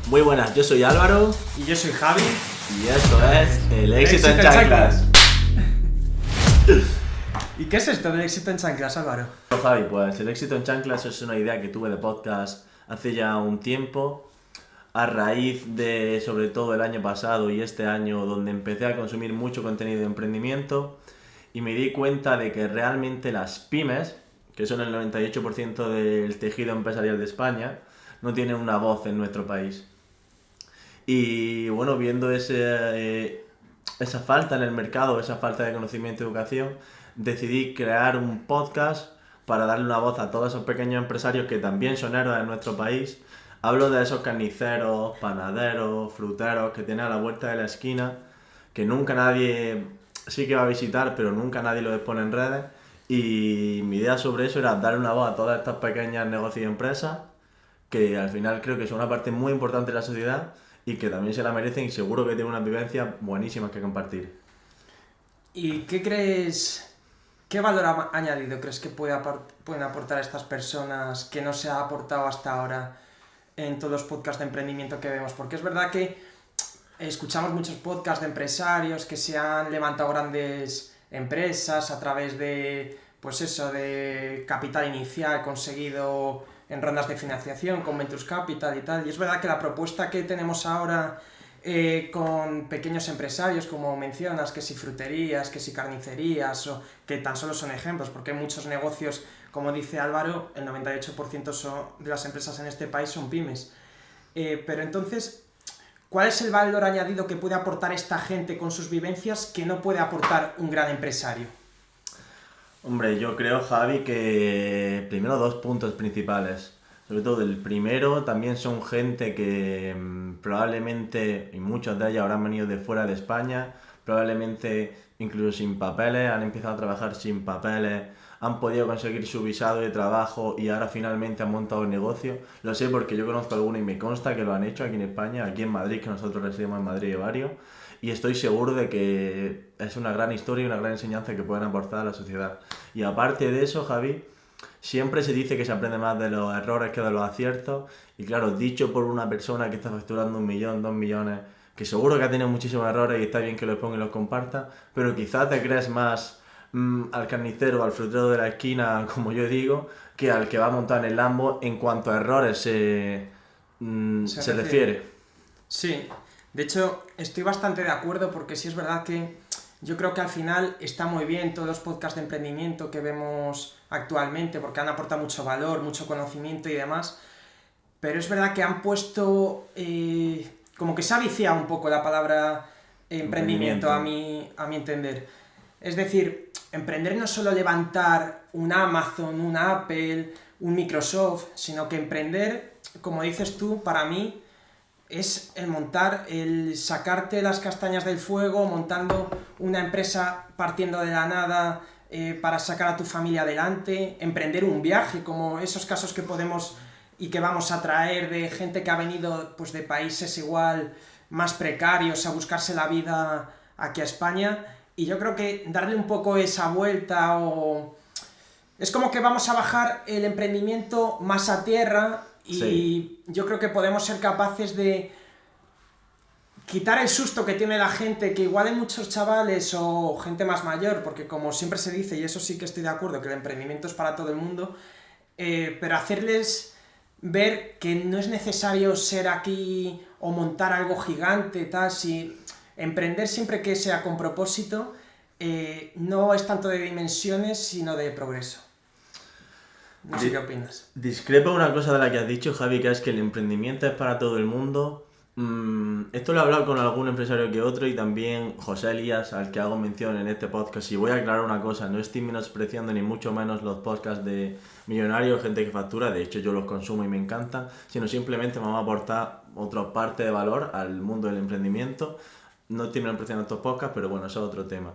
Muy buenas, yo soy Álvaro. Y yo soy Javi. Y esto es El Éxito en Chanclas. ¿Y qué es esto del éxito en chanclas, Álvaro? Javi, pues El Éxito en Chanclas es una idea que tuve de podcast hace ya un tiempo, a raíz de, sobre todo el año pasado y este año, donde empecé a consumir mucho contenido de emprendimiento y me di cuenta de que realmente las pymes, que son el 98% del tejido empresarial de España, no tienen una voz en nuestro país. Y bueno, viendo esa falta en el mercado, esa falta de conocimiento y educación, decidí crear un podcast para darle una voz a todos esos pequeños empresarios que también son héroes en nuestro país. Hablo de esos carniceros, panaderos, fruteros que tienen a la vuelta de la esquina, que nunca nadie, sí que va a visitar, pero nunca nadie lo expone en redes. Y mi idea sobre eso era darle una voz a todas estas pequeñas negocios y empresas, que al final creo que son una parte muy importante de la sociedad y que también se la merecen y seguro que tienen unas vivencias buenísimas que compartir. ¿Y qué crees, qué valor añadido crees que pueden aportar estas personas que no se ha aportado hasta ahora en todos los podcasts de emprendimiento que vemos? Porque es verdad que escuchamos muchos podcasts de empresarios que se han levantado grandes empresas a través de, pues eso, de capital inicial conseguido en rondas de financiación con Venture Capital y tal. Y es verdad que la propuesta que tenemos ahora con pequeños empresarios, como mencionas, que si fruterías, que si carnicerías, o que tan solo son ejemplos, porque hay muchos negocios, como dice Álvaro, el 98% de las empresas en este país son pymes. Pero entonces, ¿cuál es el valor añadido que puede aportar esta gente con sus vivencias que no puede aportar un gran empresario? Hombre, yo creo, Javi, que primero dos puntos principales. Sobre todo el primero, también son gente que probablemente, y muchos de ellos habrán venido de fuera de España, probablemente incluso sin papeles, han empezado a trabajar sin papeles, han podido conseguir su visado de trabajo y ahora finalmente han montado un negocio. Lo sé porque yo conozco algunos y me consta que lo han hecho aquí en España, aquí en Madrid, que nosotros residimos en Madrid y varios, y estoy seguro de que es una gran historia y una gran enseñanza que pueden aportar a la sociedad. Y aparte de eso, Javi, siempre se dice que se aprende más de los errores que de los aciertos. Y claro, dicho por una persona que está facturando 1 millón, 2 millones, que seguro que ha tenido muchísimos errores y está bien que los ponga y los comparta, pero quizás te crees más al carnicero o al frutero de la esquina, como yo digo, que al que va a montar en el Lambo en cuanto a errores se refiere. Sí, de hecho estoy bastante de acuerdo porque sí es verdad que yo creo que al final está muy bien todos los podcasts de emprendimiento que vemos actualmente porque han aportado mucho valor, mucho conocimiento y demás, pero es verdad que han puesto, como que se ha viciado un poco la palabra emprendimiento a mi entender. Es decir, emprender no es solo levantar un Amazon, un Apple, un Microsoft, sino que emprender, como dices tú, para mí es el montar, el sacarte las castañas del fuego, montando una empresa partiendo de la nada para sacar a tu familia adelante, emprender un viaje, como esos casos que podemos y que vamos a traer de gente que ha venido pues, de países igual más precarios a buscarse la vida aquí a España. Y yo creo que darle un poco esa vuelta o... Es como que vamos a bajar el emprendimiento más a tierra y sí, yo creo que podemos ser capaces de quitar el susto que tiene la gente, que igual hay muchos chavales o gente más mayor, porque como siempre se dice, y eso sí que estoy de acuerdo, que el emprendimiento es para todo el mundo, pero hacerles ver que no es necesario ser aquí o montar algo gigante, tal, si emprender siempre que sea con propósito, no es tanto de dimensiones, sino de progreso. No sé qué opinas. Discrepo una cosa de la que has dicho, Javi, que es que el emprendimiento es para todo el mundo. Esto lo he hablado con algún empresario que otro y también José Elías, al que hago mención en este podcast. Y voy a aclarar una cosa, no estoy menospreciando ni mucho menos los podcasts de millonarios, gente que factura, de hecho yo los consumo y me encantan, sino simplemente me vamos a aportar otra parte de valor al mundo del emprendimiento. No estoy menospreciando estos podcasts, pero bueno, eso es otro tema.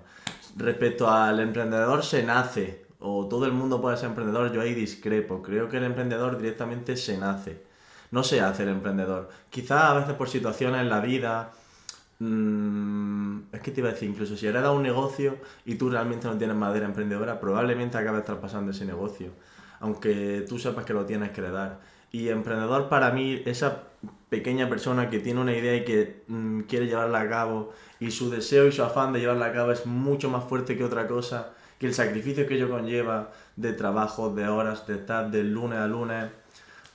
Respecto al emprendedor, se nace, o todo el mundo puede ser emprendedor, yo ahí discrepo. Creo que el emprendedor directamente se nace. No se hace el emprendedor. Quizás a veces por situaciones en la vida... es que te iba a decir, incluso si heredas un negocio y tú realmente no tienes madera emprendedora, probablemente acabes traspasando ese negocio, aunque tú sepas que lo tienes que heredar. Y emprendedor para mí, esa pequeña persona que tiene una idea y que quiere llevarla a cabo y su deseo y su afán de llevarla a cabo es mucho más fuerte que otra cosa, que el sacrificio que ello conlleva de trabajo, de horas, de estar de lunes a lunes.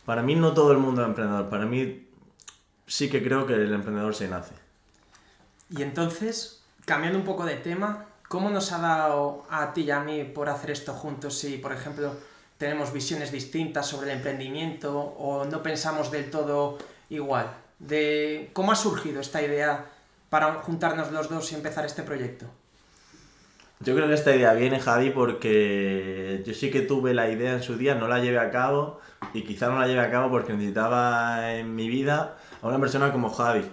Para mí no todo el mundo es emprendedor, para mí sí que creo que el emprendedor se nace. Y entonces, cambiando un poco de tema, ¿cómo nos ha dado a ti y a mí por hacer esto juntos si, por ejemplo, tenemos visiones distintas sobre el emprendimiento o no pensamos del todo igual? ¿Cómo ha surgido esta idea para juntarnos los dos y empezar este proyecto? Yo creo que esta idea viene, Javi, porque yo sí que tuve la idea en su día, no la llevé a cabo y quizá no la llevé a cabo porque necesitaba en mi vida a una persona como Javi.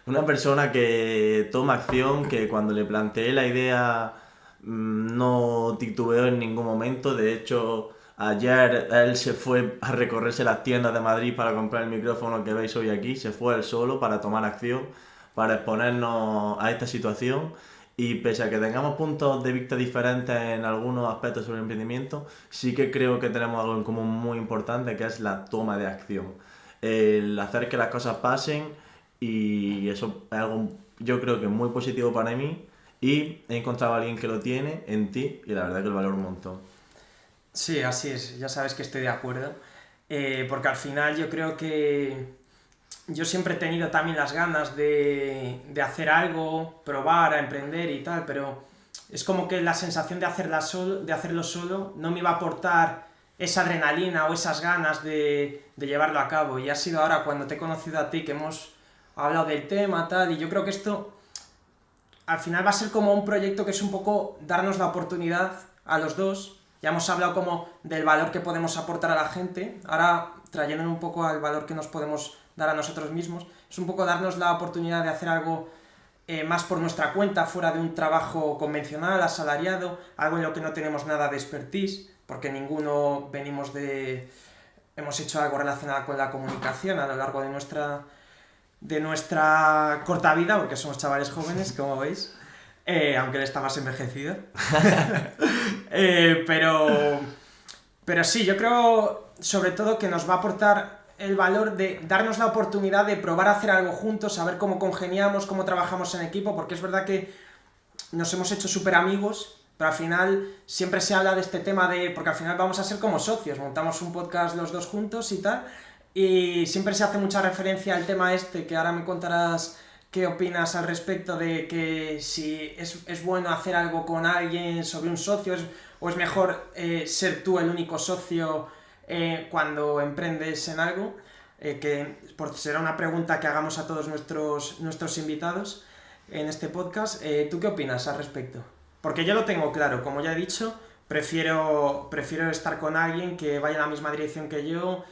Una persona que toma acción, que cuando le planteé la idea no titubeó en ningún momento. De hecho, ayer él se fue a recorrerse las tiendas de Madrid para comprar el micrófono que veis hoy aquí. Se fue él solo para tomar acción, para exponernos a esta situación. Y pese a que tengamos puntos de vista diferentes en algunos aspectos sobre el emprendimiento, sí que creo que tenemos algo en común muy importante, que es la toma de acción. El hacer que las cosas pasen, y eso es algo yo creo que muy positivo para mí, y he encontrado a alguien que lo tiene en ti y la verdad que lo valoro un montón. Sí, así es, ya sabes que estoy de acuerdo, porque al final yo creo que yo siempre he tenido también las ganas de hacer algo, probar, a emprender y tal, pero es como que la sensación de hacerlo solo no me iba a aportar esa adrenalina o esas ganas de llevarlo a cabo. Y ha sido ahora cuando te he conocido a ti que hemos hablado del tema, tal, y yo creo que esto al final va a ser como un proyecto que es un poco darnos la oportunidad a los dos. Ya hemos hablado como del valor que podemos aportar a la gente, ahora trayendo un poco al valor que nos podemos dar a nosotros mismos, es un poco darnos la oportunidad de hacer algo más por nuestra cuenta, fuera de un trabajo convencional, asalariado, algo en lo que no tenemos nada de expertise, porque ninguno hemos hecho algo relacionado con la comunicación a lo largo de nuestra corta vida, porque somos chavales jóvenes, como veis, aunque él está más envejecido. Pero sí, yo creo sobre todo que nos va a aportar el valor de darnos la oportunidad de probar a hacer algo juntos, saber cómo congeniamos, cómo trabajamos en equipo, porque es verdad que nos hemos hecho súper amigos, pero al final siempre se habla de este tema porque al final vamos a ser como socios, montamos un podcast los dos juntos y tal, y siempre se hace mucha referencia al tema que ahora me contarás qué opinas al respecto de que si es bueno hacer algo con alguien sobre un socio, o es mejor ser tú el único socio cuando emprendes en algo, que será una pregunta que hagamos a todos nuestros invitados en este podcast. ¿Tú qué opinas al respecto? Porque yo lo tengo claro, como ya he dicho, prefiero estar con alguien que vaya en la misma dirección que yo,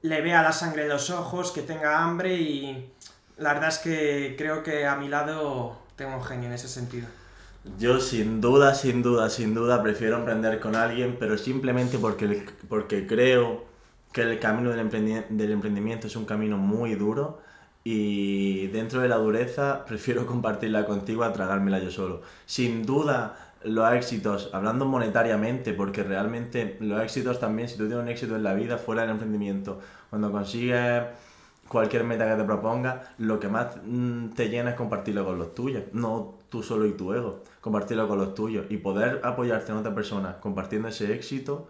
le vea la sangre en los ojos, que tenga hambre, y la verdad es que creo que a mi lado tengo un genio en ese sentido. Yo sin duda prefiero emprender con alguien, pero simplemente porque creo que el camino del emprendimiento es un camino muy duro, y dentro de la dureza prefiero compartirla contigo a tragármela yo solo. Sin duda los éxitos, hablando monetariamente, porque realmente los éxitos también, si tú tienes un éxito en la vida fuera del emprendimiento, cuando consigues cualquier meta que te propongas, lo que más te llena es compartirlo con los tuyos, no tú solo y tu ego, compartirlo con los tuyos, y poder apoyarte en otra persona compartiendo ese éxito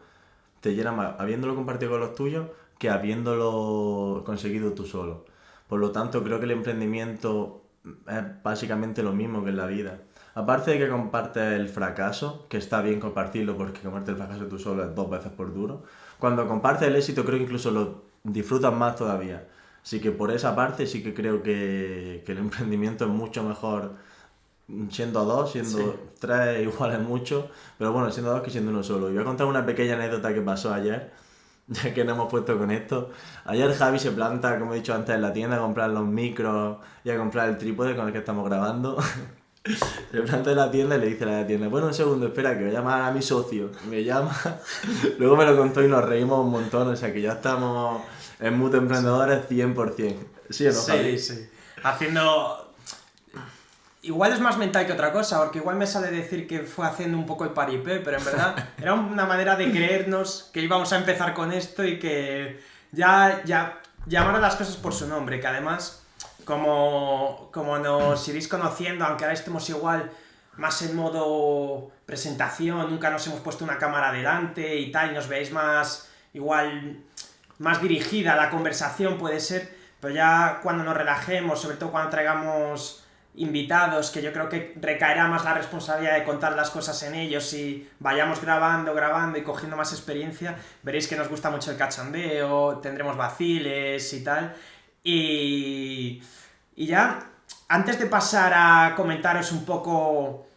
te llena más habiéndolo compartido con los tuyos que habiéndolo conseguido tú solo. Por lo tanto, creo que el emprendimiento es básicamente lo mismo que en la vida. Aparte de que compartes el fracaso, que está bien compartirlo porque compartir el fracaso tú solo es 2 veces por duro, cuando compartes el éxito creo que incluso lo disfrutas más todavía. Así que por esa parte sí que creo que el emprendimiento es mucho mejor siendo dos, siendo tres igual es mucho, pero bueno, siendo dos que siendo uno solo. Y voy a contar una pequeña anécdota que pasó ayer, ya que nos hemos puesto con esto. Ayer Javi se planta, como he dicho antes, en la tienda a comprar los micros y a comprar el trípode con el que estamos grabando. Se planta en la tienda y le dice a la tienda: bueno, un segundo, espera, que voy a llamar a mi socio. Me llama, luego me lo contó y nos reímos un montón, o sea que ya estamos en Mood Emprendedores 100%. ¿Sí o no, Javi? Sí. Haciendo... Igual es más mental que otra cosa, porque igual me sale decir que fue haciendo un poco el paripé, pero en verdad era una manera de creernos que íbamos a empezar con esto y que ya llamar a las cosas por su nombre, que además, como nos iréis conociendo, aunque ahora estemos igual más en modo presentación, nunca nos hemos puesto una cámara delante y tal, y nos veis más, igual, más dirigida a la conversación, puede ser, pero ya cuando nos relajemos, sobre todo cuando traigamos invitados, que yo creo que recaerá más la responsabilidad de contar las cosas en ellos y vayamos grabando y cogiendo más experiencia, veréis que nos gusta mucho el cachondeo, tendremos vaciles y tal. Y ya, antes de pasar a comentaros un poco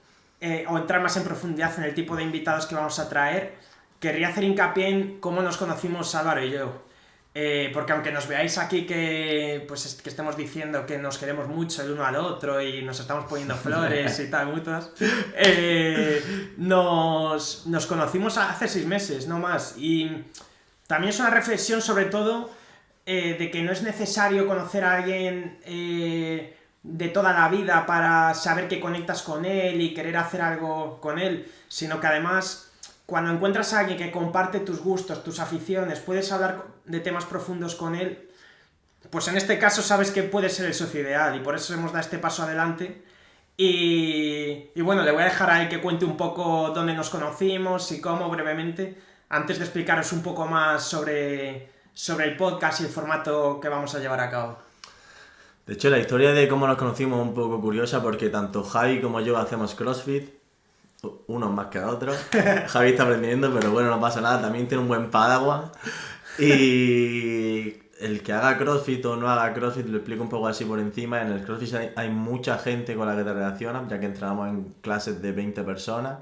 o entrar más en profundidad en el tipo de invitados que vamos a traer, querría hacer hincapié en cómo nos conocimos Álvaro y yo. Porque aunque nos veáis aquí que estemos diciendo que nos queremos mucho el uno al otro y nos estamos poniendo flores y tal, mutuas, nos conocimos hace 6 meses, no más. Y también es una reflexión sobre todo de que no es necesario conocer a alguien de toda la vida para saber que conectas con él y querer hacer algo con él, sino que además, cuando encuentras a alguien que comparte tus gustos, tus aficiones, puedes hablar de temas profundos con él, pues en este caso sabes que puede ser el socio ideal y por eso hemos dado este paso adelante. Y bueno, le voy a dejar a él que cuente un poco dónde nos conocimos y cómo, brevemente, antes de explicaros un poco más sobre el podcast y el formato que vamos a llevar a cabo. De hecho, la historia de cómo nos conocimos es un poco curiosa porque tanto Javi como yo hacemos CrossFit, unos más que otros. Javi está aprendiendo, pero bueno, no pasa nada, también tiene un buen Padawan. Y el que haga CrossFit o no haga CrossFit, lo explico un poco así por encima. En el CrossFit hay mucha gente con la que te relacionas, ya que entramos en clases de 20 personas.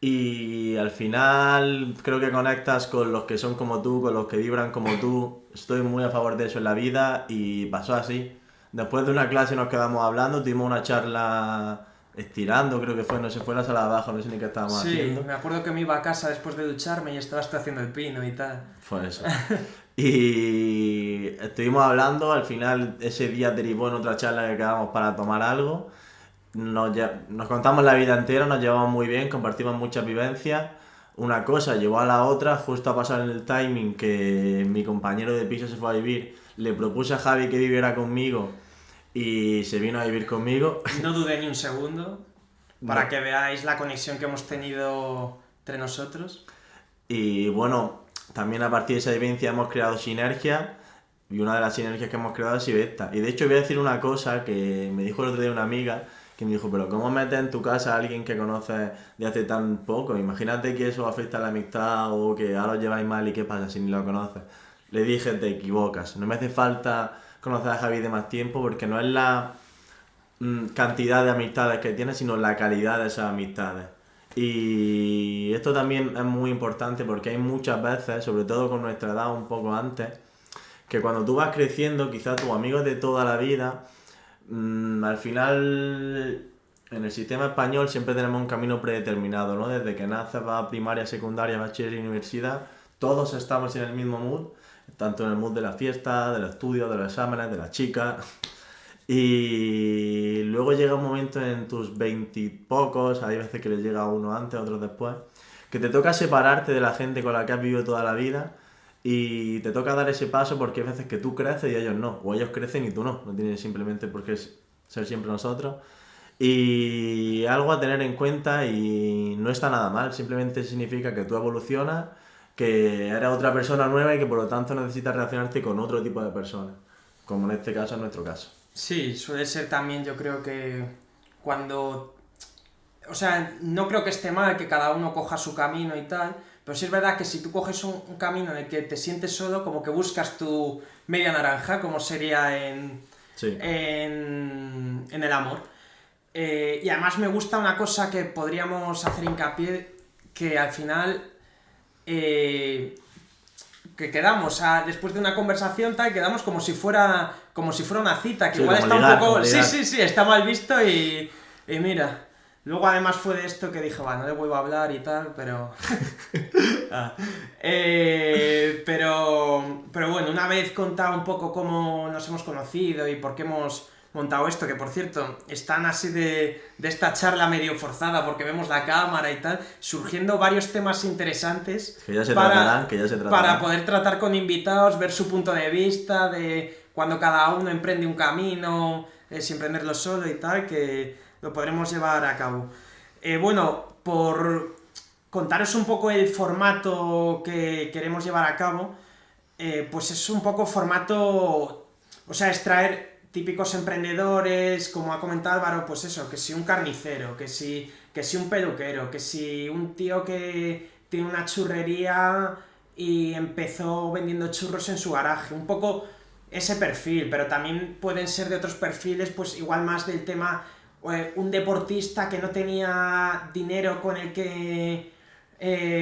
Y al final creo que conectas con los que son como tú, con los que vibran como tú. Estoy muy a favor de eso en la vida y pasó así. Después de una clase nos quedamos hablando, tuvimos una charla estirando, creo que fue, no sé, fue la sala de abajo, no sé ni qué estábamos haciendo. Sí, me acuerdo que me iba a casa después de ducharme y estabas tú haciendo el pino y tal. Fue eso. Y estuvimos hablando, al final ese día derivó en otra charla que quedamos para tomar algo. Nos contamos la vida entera, nos llevamos muy bien, compartimos muchas vivencias. Una cosa llevó a la otra, justo a pasar en el timing que mi compañero de piso se fue a vivir. Le propuse a Javi que viviera conmigo y se vino a vivir conmigo. No dudé ni un segundo, para que veáis la conexión que hemos tenido entre nosotros. Y bueno, también a partir de esa vivencia hemos creado sinergia y una de las sinergias que hemos creado ha sido esta. Y de hecho voy a decir una cosa que me dijo el otro día una amiga, que me dijo, pero ¿cómo metes en tu casa a alguien que conoces de hace tan poco? Imagínate que eso afecta a la amistad o que ahora os lleváis mal y qué pasa si ni lo conoces. Le dije, te equivocas, no me hace falta conocer a Javi de más tiempo porque no es la cantidad de amistades que tienes, sino la calidad de esas amistades. Y esto también es muy importante porque hay muchas veces, sobre todo con nuestra edad un poco antes, que cuando tú vas creciendo, quizás tus amigos de toda la vida, al final en el sistema español siempre tenemos un camino predeterminado, ¿no? Desde que naces, vas a primaria, secundaria, bachiller y universidad, todos estamos en el mismo mood, tanto en el mood de la fiesta, del estudio, de los exámenes, de las chicas. Y luego llega un momento en tus 20 y pocos, hay veces que les llega a uno antes, a otros después, que te toca separarte de la gente con la que has vivido toda la vida y te toca dar ese paso porque hay veces que tú creces y ellos no, o ellos crecen y tú no tienes simplemente por qué ser siempre nosotros. Y algo a tener en cuenta y no está nada mal, simplemente significa que tú evolucionas, que eres otra persona nueva y que por lo tanto necesitas relacionarte con otro tipo de personas, como en este caso, en nuestro caso. Sí, suele ser también, yo creo que cuando... O sea, no creo que esté mal que cada uno coja su camino y tal, pero sí es verdad que si tú coges un camino en el que te sientes solo, como que buscas tu media naranja, como sería en el amor. Y además me gusta una cosa que podríamos hacer hincapié, que al final... que quedamos después de una conversación tal, quedamos como si fuera una cita, que sí, igual está ligar, un poco... Sí, está mal visto y mira... Luego además fue de esto que dije, no le vuelvo a hablar y tal, pero... pero bueno, una vez contado un poco cómo nos hemos conocido y por qué hemos montado esto, que por cierto, están así de esta charla medio forzada porque vemos la cámara y tal, surgiendo varios temas interesantes Que ya se tratarán, que ya se tratarán. para poder tratar con invitados, ver su punto de vista, de cuando cada uno emprende un camino, sin emprenderlo solo y tal, que lo podremos llevar a cabo. Bueno, por contaros un poco el formato que queremos llevar a cabo, pues es un poco formato, o sea, es traer típicos emprendedores, como ha comentado Álvaro, pues eso, que si un carnicero, que si un peluquero, que si un tío que tiene una churrería y empezó vendiendo churros en su garaje, un poco ese perfil, pero también pueden ser de otros perfiles, pues igual más del tema, un deportista que no tenía dinero con el que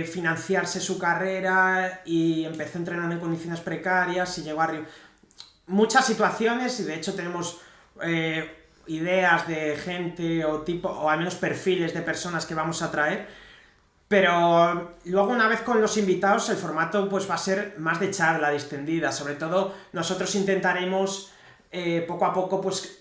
financiarse su carrera y empezó entrenando en condiciones precarias y llegó arriba. Muchas situaciones, y de hecho tenemos ideas de gente o tipo, o al menos perfiles de personas que vamos a traer, pero luego una vez con los invitados el formato pues va a ser más de charla distendida. Sobre todo nosotros intentaremos poco a poco pues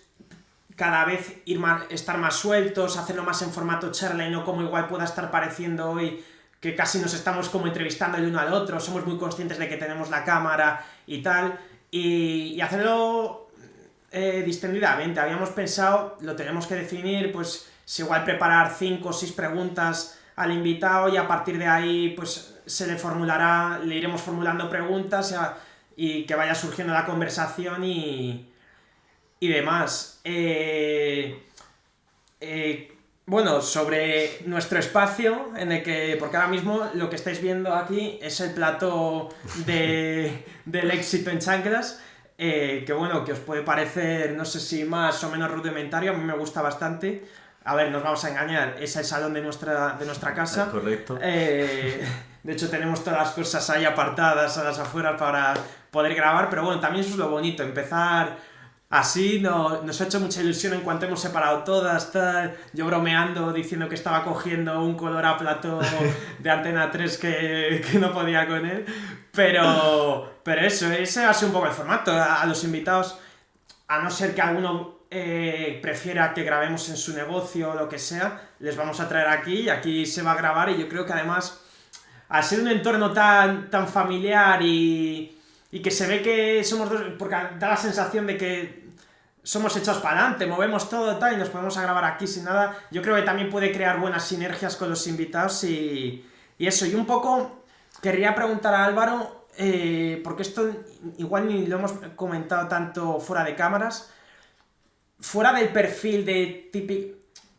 cada vez estar más sueltos, hacerlo más en formato charla y no como igual pueda estar pareciendo hoy, que casi nos estamos como entrevistando el uno al otro. Somos muy conscientes de que tenemos la cámara y tal, y hacerlo distendidamente. Habíamos pensado, lo tenemos que definir, pues si igual preparar 5 o 6 preguntas al invitado y a partir de ahí pues le iremos formulando preguntas y que vaya surgiendo la conversación y demás. Bueno, sobre nuestro espacio, en el que, porque ahora mismo lo que estáis viendo aquí es el plató del éxito en chanclas, que bueno, que os puede parecer, no sé si más o menos rudimentario, a mí me gusta bastante. A ver, nos vamos a engañar, es el salón de nuestra casa. Correcto. De hecho, tenemos todas las cosas ahí apartadas a las afueras para poder grabar, pero bueno, también eso es lo bonito, empezar así. Nos ha hecho mucha ilusión en cuanto hemos separado todas, tal. Yo bromeando, diciendo que estaba cogiendo un color a plató de Antena 3 que no podía con él. Pero eso, ese va a ser un poco el formato. A los invitados, a no ser que alguno prefiera que grabemos en su negocio o lo que sea, les vamos a traer aquí y aquí se va a grabar. Y yo creo que además, al ser un entorno tan familiar y que se ve que somos dos, porque da la sensación de que somos echados para adelante, movemos todo tal y nos podemos grabar aquí sin nada. Yo creo que también puede crear buenas sinergias con los invitados y eso. Y un poco querría preguntar a Álvaro, porque esto igual ni lo hemos comentado tanto fuera de cámaras, fuera del perfil de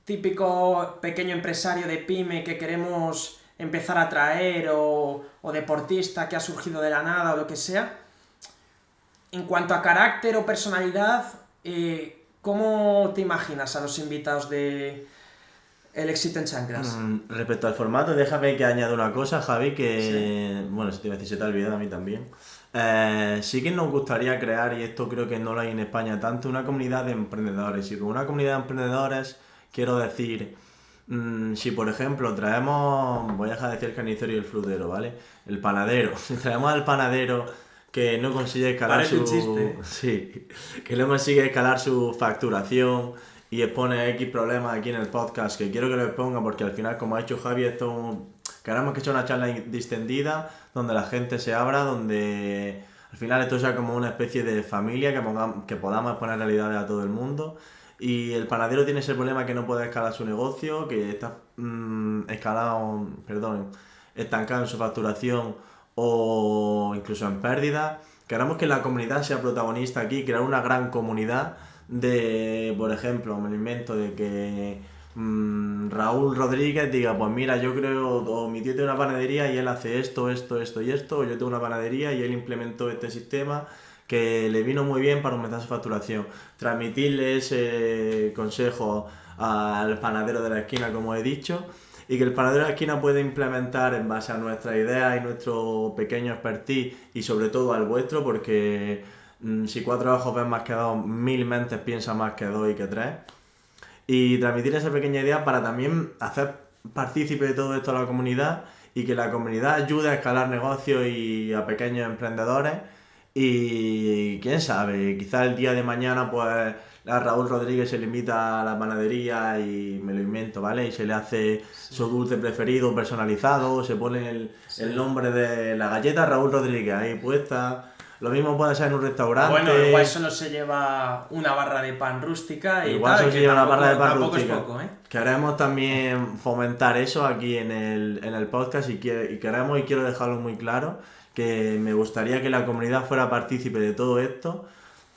típico pequeño empresario de pyme que queremos empezar a traer o deportista que ha surgido de la nada o lo que sea. En cuanto a carácter o personalidad, ¿cómo te imaginas a los invitados de El éxito en chanclas? Respecto al formato, déjame que añada una cosa, Javi, que, sí. Bueno, si se te ha olvidado a mí también. Sí que nos gustaría crear, y esto creo que no lo hay en España tanto, una comunidad de emprendedores. Y con una comunidad de emprendedores quiero decir, si por ejemplo traemos, voy a dejar de decir el carnicero y el frutero, ¿vale? El panadero, si traemos al panadero que no consigue escalar Parece un chiste. Sí, que no consigue escalar su facturación y expone X problemas aquí en el podcast, que quiero que lo exponga porque al final, como ha dicho Javi, queremos que sea una charla distendida, donde la gente se abra, donde al final esto sea como una especie de familia, que podamos poner realidades a todo el mundo. Y el panadero tiene ese problema que no puede escalar su negocio, que está estancado en su facturación o incluso en pérdida. Queremos que la comunidad sea protagonista aquí, crear una gran comunidad de, por ejemplo, me lo invento, de que Raúl Rodríguez diga, pues mira, yo creo, o mi tío tiene una panadería y él hace esto y esto, o yo tengo una panadería y él implementó este sistema que le vino muy bien para aumentar su facturación. Transmitirle ese consejo al panadero de la esquina, como he dicho, y que el panadero de la esquina puede implementar en base a nuestras ideas y nuestro pequeño expertise, y sobre todo al vuestro, porque si 4 ojos ven más que 2, 1000 mentes piensan más que 2 y que 3. Y transmitir esa pequeña idea para también hacer partícipe de todo esto a la comunidad y que la comunidad ayude a escalar negocios y a pequeños emprendedores Y quién sabe, quizá el día de mañana pues a Raúl Rodríguez se le invita a la panadería y me lo invento, ¿vale? Y se le hace su dulce preferido personalizado, se pone el nombre de la galleta Raúl Rodríguez ahí puesta. Lo mismo puede ser en un restaurante. Bueno, igual solo se lleva una barra de pan rústica y igual tal, solo se lleva una barra de pan tampoco rústica. es poco, ¿eh? Queremos también fomentar eso aquí en el podcast y queremos y quiero dejarlo muy claro que me gustaría que la comunidad fuera partícipe de todo esto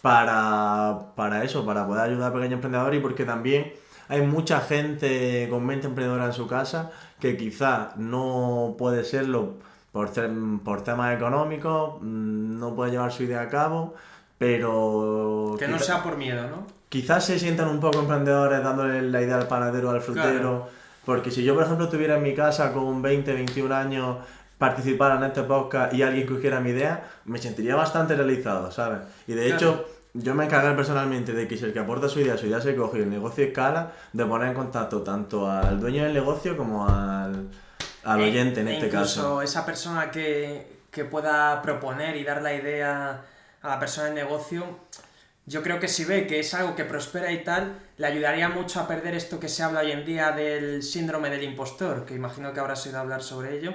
para eso, para poder ayudar a pequeños emprendedores y porque también hay mucha gente con mente emprendedora en su casa que quizás no puede serlo por temas económicos, no puede llevar su idea a cabo, pero... Que no sea por miedo, ¿no? Quizás se sientan un poco emprendedores dándole la idea al panadero o al frutero, claro. Porque si yo, por ejemplo, estuviera en mi casa con 20, 21 años, participara en este podcast y alguien cogiera mi idea, me sentiría bastante realizado, ¿sabes? Y de hecho, yo me encargué personalmente de que si el que aporta su idea se coge y el negocio escala, de poner en contacto tanto al dueño del negocio como al oyente en este caso. Incluso esa persona que pueda proponer y dar la idea a la persona del negocio, yo creo que si ve que es algo que prospera y tal, le ayudaría mucho a perder esto que se habla hoy en día del síndrome del impostor, que imagino que habrás oído hablar sobre ello.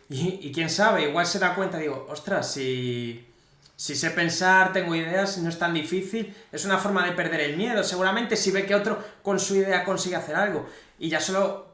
Y quién sabe, igual se da cuenta, digo, ostras, si sé pensar, tengo ideas, no es tan difícil, es una forma de perder el miedo, seguramente si ve que otro con su idea consigue hacer algo. Y ya solo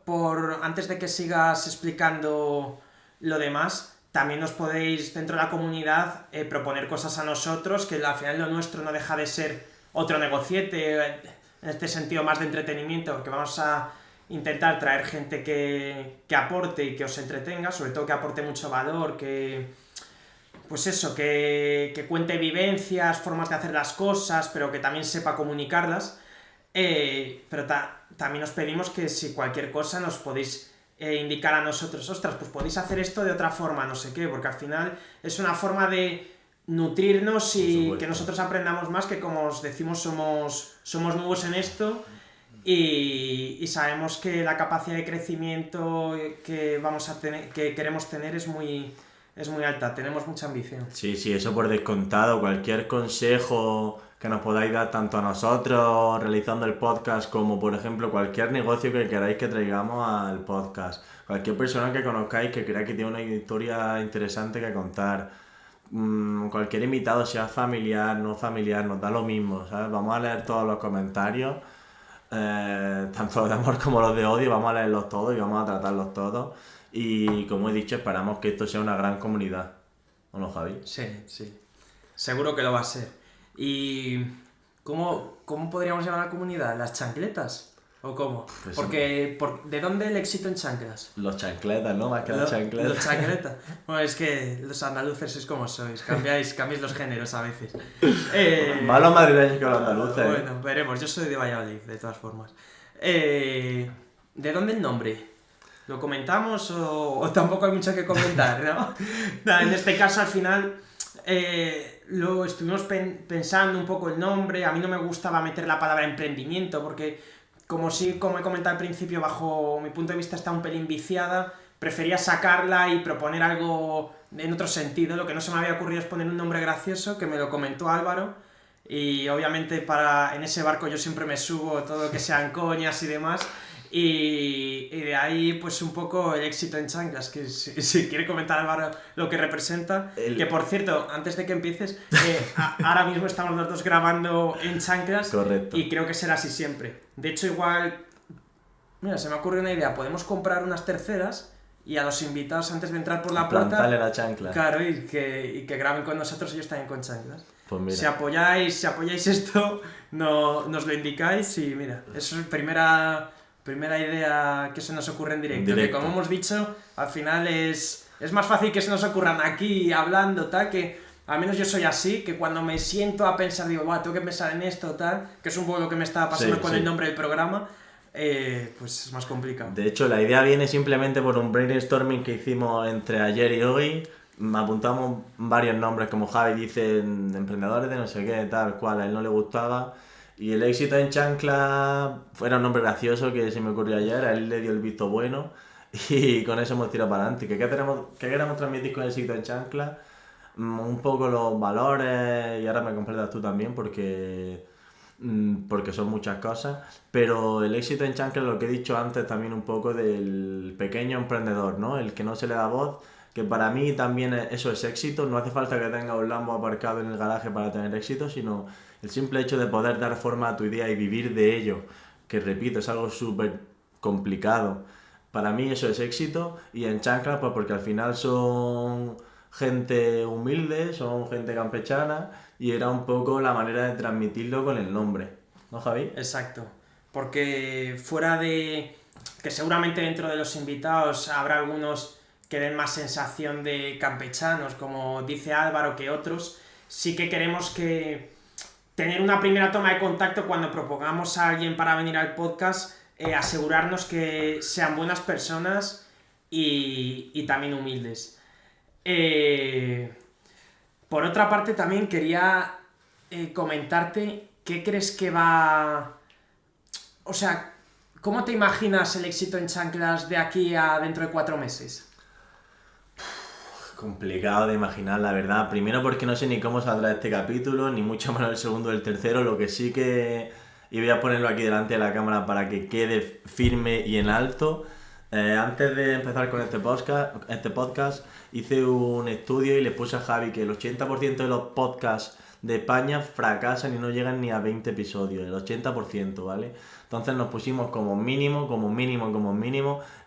antes de que sigas explicando lo demás, también os podéis, dentro de la comunidad, proponer cosas a nosotros, que al final lo nuestro no deja de ser otro negociete, en este sentido más de entretenimiento, porque vamos a intentar traer gente que aporte y que os entretenga, sobre todo que aporte mucho valor, pues eso, que cuente vivencias, formas de hacer las cosas, pero que también sepa comunicarlas. Pero también os pedimos que si cualquier cosa nos podéis indicar a nosotros, ostras, pues podéis hacer esto de otra forma, no sé qué, porque al final es una forma de nutrirnos y que nosotros aprendamos más, que como os decimos somos nuevos en esto y sabemos que la capacidad de crecimiento que vamos a tener, que queremos tener es muy alta, tenemos mucha ambición. Sí, eso por descontado, cualquier consejo que nos podáis dar tanto a nosotros realizando el podcast como por ejemplo cualquier negocio que queráis que traigamos al podcast, cualquier persona que conozcáis que crea que tiene una historia interesante que contar, cualquier invitado, sea familiar, no familiar, nos da lo mismo, ¿sabes? Vamos a leer todos los comentarios, tanto los de amor como los de odio, vamos a leerlos todos y vamos a tratarlos todos. Y como he dicho, esperamos que esto sea una gran comunidad. ¿O no, Javi? Sí. Seguro que lo va a ser. ¿Y cómo podríamos llamar a la comunidad? ¿Las chancletas? ¿O cómo? Pues porque, ¿de dónde el éxito en chanclas? Los chancletas, ¿no? Más que las chancletas. Los chancletas. Bueno, es que los andaluces sois como sois. Cambiáis los géneros a veces. Más los madrileños que los andaluces. Bueno, veremos. Yo soy de Valladolid, de todas formas. ¿De dónde el nombre? ¿Lo comentamos o tampoco hay mucho que comentar, no? Nada, en este caso, al final, lo estuvimos pensando un poco el nombre. A mí no me gustaba meter la palabra emprendimiento porque, como he comentado al principio, bajo mi punto de vista está un pelín viciada. Prefería sacarla y proponer algo en otro sentido. Lo que no se me había ocurrido es poner un nombre gracioso, que me lo comentó Álvaro. Y obviamente en ese barco yo siempre me subo todo lo que sean coñas y demás. Y de ahí pues un poco el éxito en chanclas, que si quiere comentar Álvaro lo que representa, que por cierto, antes de que empieces, ahora mismo estamos los dos grabando en chanclas. Correcto. Y creo que será así siempre. De hecho igual, mira, se me ocurre una idea, podemos comprar unas terceras y a los invitados antes de entrar por la puerta, plantarle la chancla. Claro, y que graben con nosotros, ellos también con chanclas. Pues mira. Si apoyáis esto, nos lo indicáis y mira, eso es primera idea que se nos ocurre en directo. Que como hemos dicho, al final es más fácil que se nos ocurran aquí hablando, tal, que al menos yo soy así, que cuando me siento a pensar, digo, tengo que pensar en esto, tal, que es un poco lo que me estaba pasando con el nombre del programa, pues es más complicado. De hecho, la idea viene simplemente por un brainstorming que hicimos entre ayer y hoy. Apuntamos varios nombres, como Javi dice, emprendedores de no sé qué, tal cual, a él no le gustaba. Y el éxito en chancla era un nombre gracioso que se me ocurrió ayer, a él le dio el visto bueno y con eso hemos tirado para adelante. ¿Qué queremos transmitir con el éxito en chancla? un poco los valores, y ahora me completas tú también porque son muchas cosas, pero el éxito en Chancla, lo que he dicho antes también un poco del pequeño emprendedor, ¿no? El que no se le da voz, que para mí también eso es éxito, no hace falta que tenga un Lambo aparcado en el garaje para tener éxito, sino el simple hecho de poder dar forma a tu idea y vivir de ello, que repito, es algo súper complicado. Para mí eso es éxito, y en Chancla pues porque al final son gente humilde, son gente campechana, y era un poco la manera de transmitirlo con el nombre, ¿no, Javi? Exacto. Porque fuera de que seguramente dentro de los invitados habrá algunos que den más sensación de campechanos, como dice Álvaro, que otros, sí que queremos que tener una primera toma de contacto cuando propongamos a alguien para venir al podcast, asegurarnos que sean buenas personas y también humildes. Eh, por otra parte, también quería comentarte qué crees que va... O sea, ¿cómo te imaginas el éxito en chanclas de aquí a dentro de 4 meses? Complicado de imaginar, la verdad. Primero porque no sé ni cómo saldrá este capítulo, ni mucho menos el segundo o el tercero. Lo que sí que... Y voy a ponerlo aquí delante de la cámara para que quede firme y en alto. Antes de empezar con este podcast, hice un estudio y le puse a Javi que el 80% de los podcasts de España fracasan y no llegan ni a 20 episodios. El 80%, ¿vale? Entonces nos pusimos como mínimo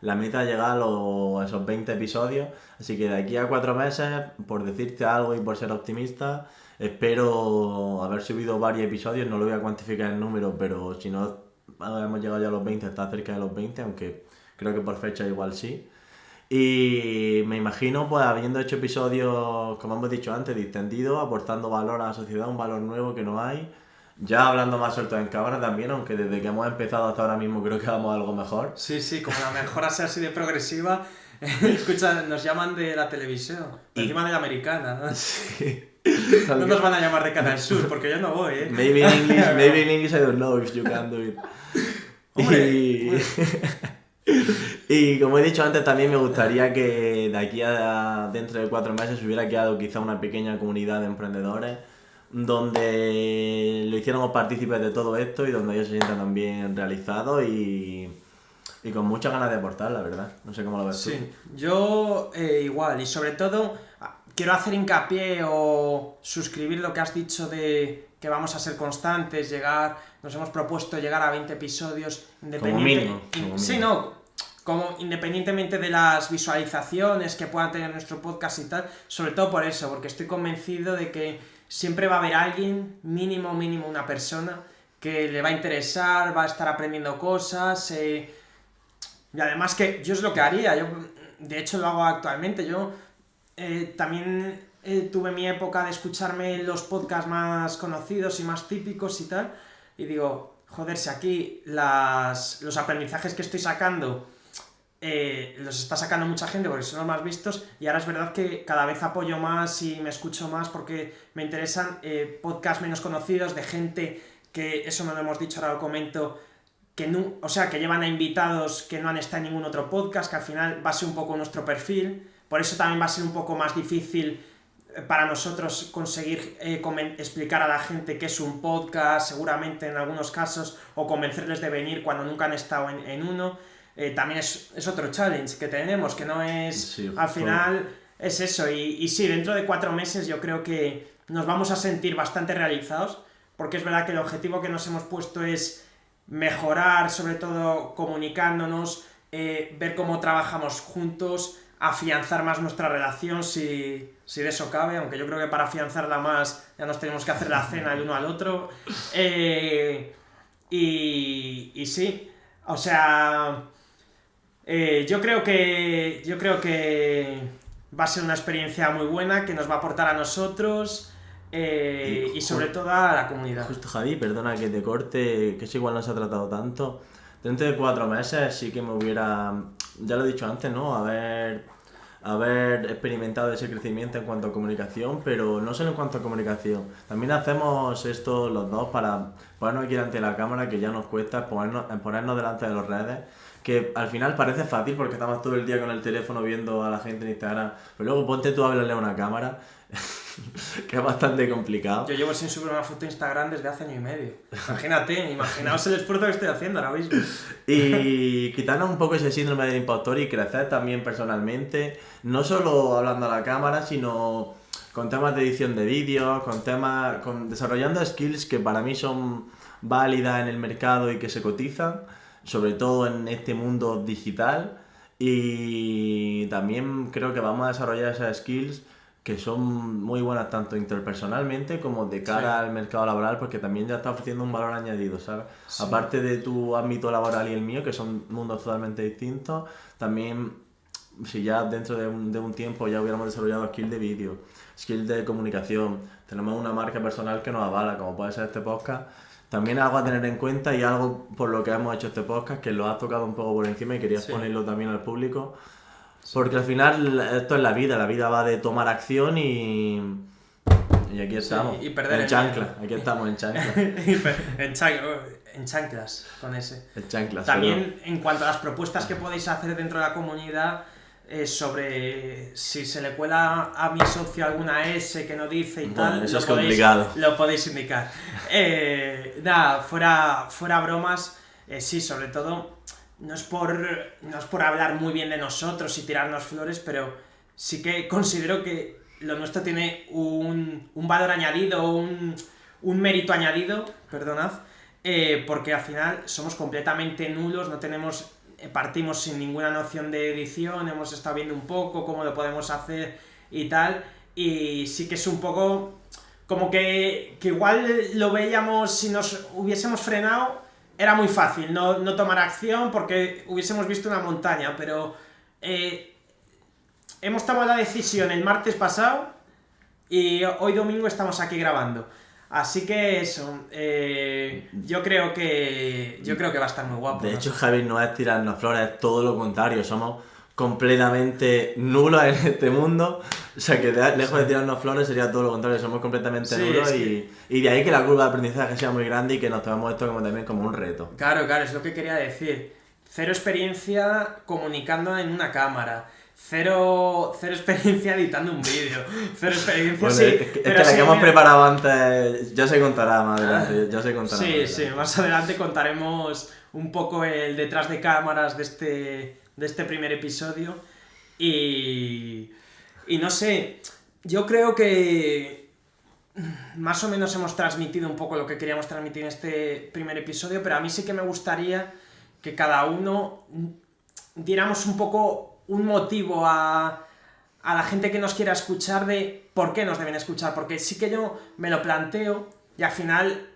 la meta de llegar a esos 20 episodios. Así que de aquí a 4 meses, por decirte algo y por ser optimista, espero haber subido varios episodios. No lo voy a cuantificar en números, pero si no hemos llegado ya a los 20, está cerca de los 20, aunque creo que por fecha igual sí. Y me imagino, pues, habiendo hecho episodios, como hemos dicho antes, distendidos, aportando valor a la sociedad, un valor nuevo que no hay. Ya hablando más suelto en cámara también, aunque desde que hemos empezado hasta ahora mismo creo que hagamos algo mejor. Sí, como la mejora sea así de progresiva. Escucha, nos llaman de la televisión, encima de la americana. Sí. No nos van a llamar de Canal Sur, porque yo no voy, ¿eh? Maybe in English I don't know if you can do it. Y como he dicho antes, también me gustaría que de aquí a dentro de 4 meses hubiera quedado quizá una pequeña comunidad de emprendedores donde lo hiciéramos partícipes de todo esto y donde ellos se sientan también realizados y con muchas ganas de aportar, la verdad. No sé cómo lo ves tú. Sí, yo igual, y sobre todo quiero hacer hincapié o suscribir lo que has dicho de que vamos a ser constantes, nos hemos propuesto llegar a 20 episodios Sí, no, como independientemente de las visualizaciones que puedan tener nuestro podcast y tal, sobre todo por eso, porque estoy convencido de que siempre va a haber alguien, mínimo una persona, que le va a interesar, va a estar aprendiendo cosas, y además que yo es lo que haría, yo de hecho lo hago actualmente, yo también tuve mi época de escucharme los podcasts más conocidos y más típicos y tal, y digo, joder, si aquí los aprendizajes que estoy sacando los está sacando mucha gente porque son los más vistos, y ahora es verdad que cada vez apoyo más y me escucho más porque me interesan podcasts menos conocidos de gente que, eso no lo hemos dicho, ahora lo comento, que llevan a invitados que no han estado en ningún otro podcast, que al final va a ser un poco nuestro perfil, por eso también va a ser un poco más difícil para nosotros conseguir explicar a la gente qué es un podcast, seguramente en algunos casos, o convencerles de venir cuando nunca han estado en uno. También es otro challenge que tenemos, que no es... Sí, al final es eso, y sí, dentro de 4 meses yo creo que nos vamos a sentir bastante realizados, porque es verdad que el objetivo que nos hemos puesto es mejorar, sobre todo comunicándonos, ver cómo trabajamos juntos, afianzar más nuestra relación si de eso cabe, aunque yo creo que para afianzarla más ya nos tenemos que hacer la cena el uno al otro. Y sí, o sea... yo creo que va a ser una experiencia muy buena, que nos va a aportar a nosotros y sobre todo a la comunidad. Justo, Javi, perdona que te corte, que eso igual no se ha tratado tanto. Dentro de 4 meses sí que me hubiera, ya lo he dicho antes, ¿no? Haber experimentado ese crecimiento en cuanto a comunicación, pero no solo en cuanto a comunicación. También hacemos esto los dos para ponernos aquí delante de la cámara, que ya nos cuesta ponernos delante de las redes, que al final parece fácil porque estamos todo el día con el teléfono viendo a la gente en Instagram, pero luego ponte tú a hablarle a una cámara que es bastante complicado. Yo llevo sin subir una foto a Instagram desde hace año y medio. Imaginaos el esfuerzo que estoy haciendo ahora mismo. Y quitarnos un poco ese síndrome del impostor y crecer también personalmente, no solo hablando a la cámara, sino con temas de edición de vídeos, desarrollando skills que para mí son válidas en el mercado y que se cotizan, sobre todo en este mundo digital. Y también creo que vamos a desarrollar esas skills que son muy buenas tanto interpersonalmente como de cara al mercado laboral, porque también ya está ofreciendo un valor añadido, ¿sabes? Sí. Aparte de tu ámbito laboral y el mío, que son mundos totalmente distintos, también si ya dentro de un tiempo ya hubiéramos desarrollado skills de vídeo, skills de comunicación, tenemos una marca personal que nos avala, como puede ser este podcast, también algo a tener en cuenta y algo por lo que hemos hecho este podcast, que lo has tocado un poco por encima y querías ponerlo también al público. Porque al final esto es la vida va de tomar acción y aquí estamos, y perder en chancla, aquí estamos en chancla. En chanclas, con ese. En chanclas. También en cuanto a las propuestas que podéis hacer dentro de la comunidad, sobre si se le cuela a mi socio alguna S que no dice y tal, eso es complicado. Lo podéis indicar. Nada, fuera bromas, sí, sobre todo... No es por hablar muy bien de nosotros y tirarnos flores, pero sí que considero que lo nuestro tiene un valor añadido, un mérito añadido, perdonad, porque al final somos completamente nulos, partimos sin ninguna noción de edición, hemos estado viendo un poco cómo lo podemos hacer y tal, y sí que es un poco como que igual lo veíamos si nos hubiésemos frenado. Era muy fácil no tomar acción porque hubiésemos visto una montaña, pero hemos tomado la decisión el martes pasado y hoy domingo estamos aquí grabando. Así que eso, yo creo que va a estar muy guapo. De hecho, Javi, no es tirarnos flores, es todo lo contrario, somos completamente nulos en este mundo. O sea, que lejos de tirarnos flores sería todo lo contrario, somos completamente nulos y de ahí que la curva de aprendizaje sea muy grande y que nos tomemos esto también como un reto. Claro, es lo que quería decir. Cero experiencia comunicando en una cámara, cero experiencia editando un vídeo, cero experiencia... Bueno, es que la que hemos preparado antes ya se contará más adelante, Sí, más adelante contaremos un poco el detrás de cámaras de este primer episodio y no sé, yo creo que más o menos hemos transmitido un poco lo que queríamos transmitir en este primer episodio, pero a mí sí que me gustaría que cada uno diéramos un poco un motivo a la gente que nos quiera escuchar de por qué nos deben escuchar, porque sí que yo me lo planteo y al final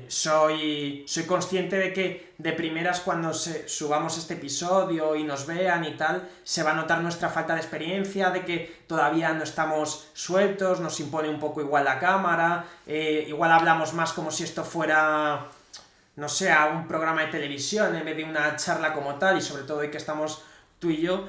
soy consciente de que de primeras cuando subamos este episodio y nos vean y tal, se va a notar nuestra falta de experiencia, de que todavía no estamos sueltos, nos impone un poco igual la cámara, igual hablamos más como si esto fuera, no sé, un programa de televisión en vez de una charla como tal, y sobre todo hoy que estamos tú y yo,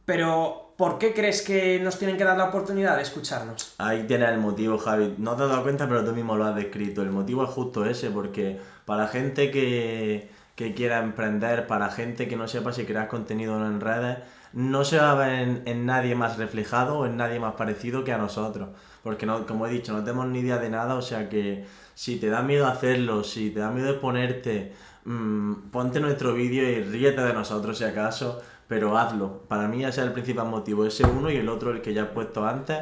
pero... ¿Por qué crees que nos tienen que dar la oportunidad de escucharnos? Ahí tienes el motivo, Javi. No te has dado cuenta, pero tú mismo lo has descrito. El motivo es justo ese, porque para gente que quiera emprender, para gente que no sepa si creas contenido o no en redes, no se va a ver en nadie más reflejado o en nadie más parecido que a nosotros. Porque, no, como he dicho, no tenemos ni idea de nada, o sea que si te da miedo hacerlo, si te da miedo exponerte, ponte nuestro vídeo y ríete de nosotros si acaso, pero hazlo. Para mí ese es el principal motivo, ese uno, y el otro, el que ya he puesto antes,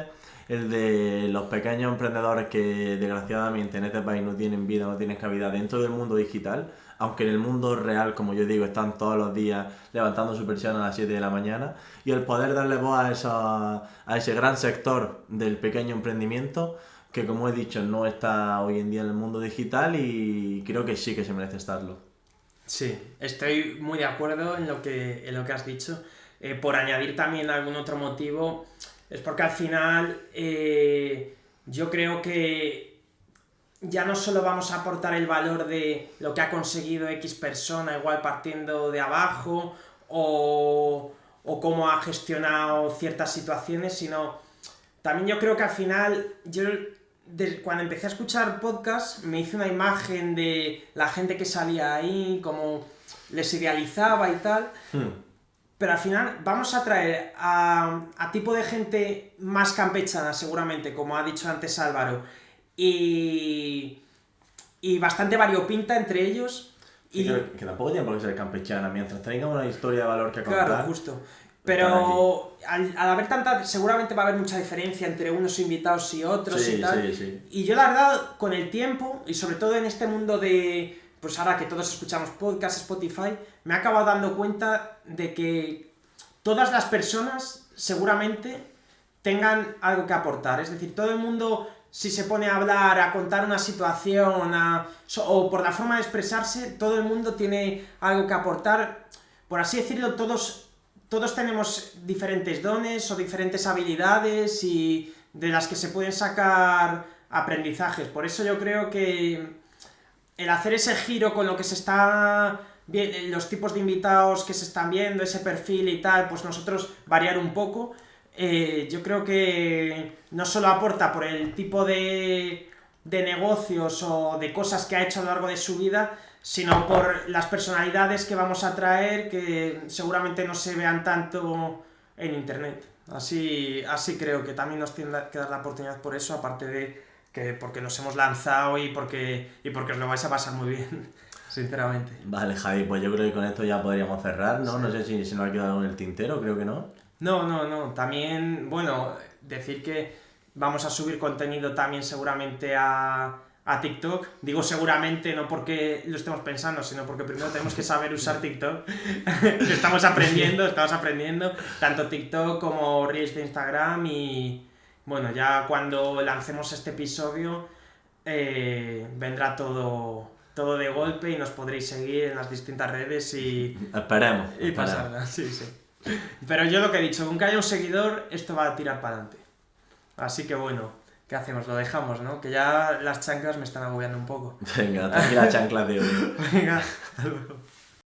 el de los pequeños emprendedores que desgraciadamente en este país no tienen vida, no tienen cabida dentro del mundo digital, aunque en el mundo real, como yo digo, están todos los días levantando su persiana a las 7 de la mañana, y el poder darle voz a ese gran sector del pequeño emprendimiento que, como he dicho, no está hoy en día en el mundo digital, y creo que sí que se merece estarlo. Sí, estoy muy de acuerdo en lo que has dicho. Por añadir también algún otro motivo, es porque al final yo creo que ya no solo vamos a aportar el valor de lo que ha conseguido X persona, igual partiendo de abajo, o cómo ha gestionado ciertas situaciones, sino también yo creo que al final cuando empecé a escuchar podcast me hice una imagen de la gente que salía ahí, cómo les idealizaba y tal, pero al final vamos a traer a tipo de gente más campechana, seguramente, como ha dicho antes Álvaro, y bastante variopinta entre ellos. Sí, que tampoco tiene por qué ser campechana, mientras tenga una historia de valor que contar. Claro, justo. Pero al haber tanta, seguramente va a haber mucha diferencia entre unos invitados y otros sí, y tal. Sí, sí. Y yo la verdad, con el tiempo, y sobre todo en este mundo de, pues ahora que todos escuchamos podcasts, Spotify, me he acabado dando cuenta de que todas las personas seguramente tengan algo que aportar. Es decir, todo el mundo, si se pone a hablar, a contar una situación, o por la forma de expresarse, todo el mundo tiene algo que aportar. Por así decirlo, todos tenemos diferentes dones o diferentes habilidades y de las que se pueden sacar aprendizajes. Por eso yo creo que el hacer ese giro con lo que se está viendo, los tipos de invitados que se están viendo, ese perfil y tal, pues nosotros variar un poco, yo creo que no solo aporta por el tipo de negocios o de cosas que ha hecho a lo largo de su vida, sino por las personalidades que vamos a traer que seguramente no se vean tanto en internet. Así creo que también nos tiene que dar la oportunidad por eso, aparte de que porque nos hemos lanzado y porque os lo vais a pasar muy bien, sinceramente. Vale, Javi, pues yo creo que con esto ya podríamos cerrar, ¿no? Sí. No sé si se nos ha quedado en el tintero, creo que no. No. También, bueno, decir que vamos a subir contenido también seguramente a TikTok. Digo seguramente no porque lo estemos pensando, sino porque primero tenemos que saber usar TikTok. estamos aprendiendo, tanto TikTok como Reels de Instagram y bueno, ya cuando lancemos este episodio vendrá todo de golpe y nos podréis seguir en las distintas redes y esperemos pasarla, sí. Pero yo lo que he dicho, aunque haya un seguidor, esto va a tirar para adelante. Así que bueno, ¿qué hacemos? Lo dejamos, ¿no? Que ya las chanclas me están agobiando un poco. Venga, tranquila chancla de hoy. Venga, hasta luego.